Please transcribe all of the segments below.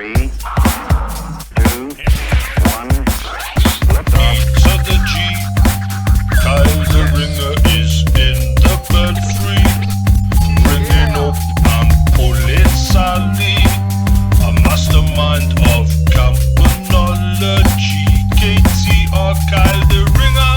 3, 2, 1, lift off. So the G, Kyle the Ringer is in the belfry, ringing up Ampulisali, a mastermind of campanology. KTR Kyle the Ringer.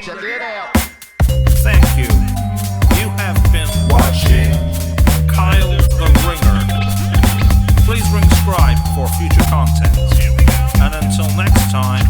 Check it out. Thank you. You have been watching Kyle the Ringer. Please ring subscribe for future content. And until next time,